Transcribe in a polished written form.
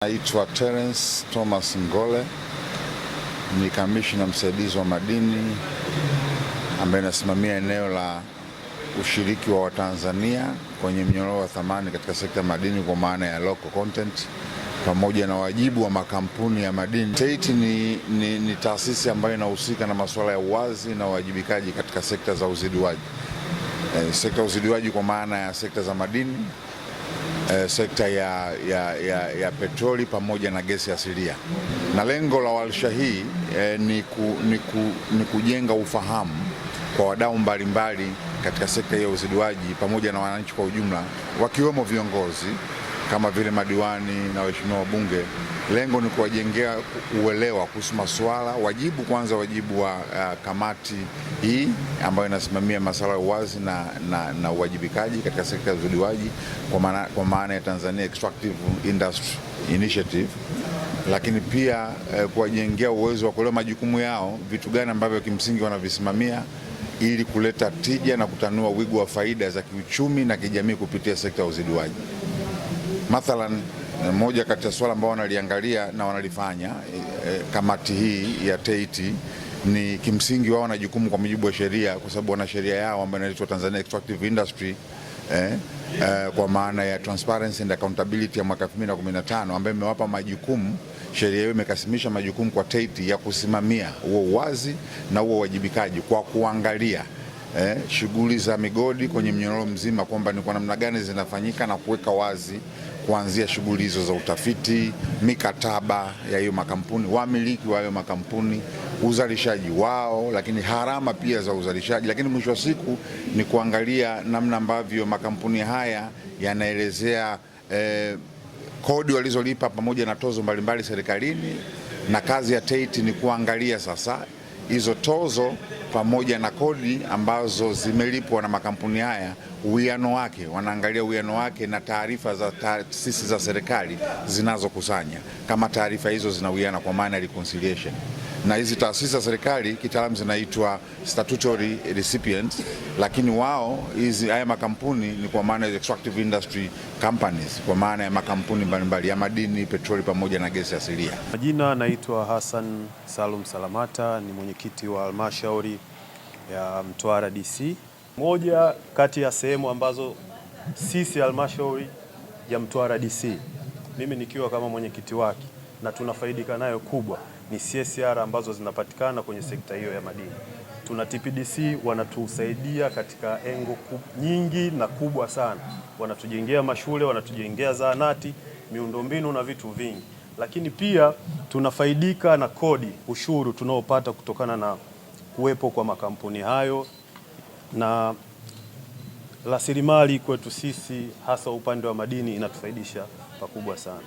Naitwa Terence Thomas Ngole, ni kamishna msaidizi wa madini ambaye nasimamia eneo la ushiriki wa Watanzania kwenye mnyororo wa thamani katika sekta ya madini kwa maana ya local content pamoja na wajibu wa makampuni ya madini. TEIT ni taasisi ambayo inahusika na masuala ya uwazi na uwajibikaji katika sekta za uzidiwaji. Sekta ya uzidiwaji kwa maana ya sekta za madini, sekta ya petroli pamoja na gesi asilia. Na lengo la warsha hii ni kujenga ufahamu kwa wadau mbalimbali katika sekta ya uzidiwaji pamoja na wananchi kwa ujumla, wakiwemo viongozi kama vile madiwani na waheshimiwa wabunge. Lengo ni kuwajengea uelewa kuhusu masuala wajibu wa kamati hii ambayo inasimamia masuala ya uwazi na uwajibikaji katika sekta ya uzidiwaji kwa maana ya Tanzania Extractive Industry Initiative, lakini pia kuwajengea uwezo wa kuelewa majukumu yao, vitu gani ambavyo kimsingi wanavisimamia ili kuleta tija na kutanua wigo wa faida za kiuchumi na kijamii kupitia sekta ya uzidiwaji. Mathalan, moja kati ya swala ambao wanaliangalia na wanalifanya kamati hii ya TEIT ni kimsingi wao na jukumu kwa mujibu wa sheria, kwa sababu wana sheria yao ambayo inaitwa Tanzania Extractive Industry kwa maana ya Transparency and Accountability ya mwaka 2015 ambayo imewapa majukumu. Sheria hiyo imekasimisha majukumu kwa TEIT ya kusimamia huo uwazi na huo uwajibikaji kwa kuangalia shughuli za migodi kwenye mnyororo mzima, kwamba ni kwa namna gani zinafanyika na kuweka wazi kuanzia shughuli hizo za utafiti, mikataba ya hiyo makampuni, wamiliki wa hiyo makampuni, uzalishaji wao, lakini harama pia za uzalishaji. Lakini mwisho wa siku ni kuangalia namna ambavyo makampuni haya yanaelezea kodi walizolipa pamoja na tozo mbalimbali serikalini, na kazi ya TEIT ni kuangalia sasa hizo tozo pamoja na kodi ambazo zimelipwa na makampuni haya, uwiano wake, wanaangalia uwiano wake na taarifa za taasisi za serikali zinazokusanya, kama taarifa hizo zinawiana kwa maana ya reconciliation. Na hizi taasisi za serikali kitaalamu zinaitwa statutory recipients, lakini wao haya makampuni ni kwa maana ya extractive industry companies, kwa maana ya makampuni mbalimbali ya madini, petroli pamoja na gesi asilia. Majina naitwa Hassan Salum Salamata, ni mwenyekiti wa halmashauri ya Mtwara DC. Moja kati ya sehemu ambazo sisi halmashauri ya Mtwara DC, mimi nikiwa kama mwenyekiti wake na tunafaidika nayo kubwa, ni CSR ambazo zinapatikana kwenye sekta hiyo ya madini. Tuna TPDC wanatusaidia katika engo nyingi na kubwa sana. Wanatujengea mashule, wanatujengea zahanati, miundombinu na vitu vingi. Lakini pia tunafaidika na kodi, ushuru tunaopata kutokana na kuwepo kwa makampuni hayo, na rasilimali kwetu sisi hasa upande wa madini inatufaidisha pakubwa sana.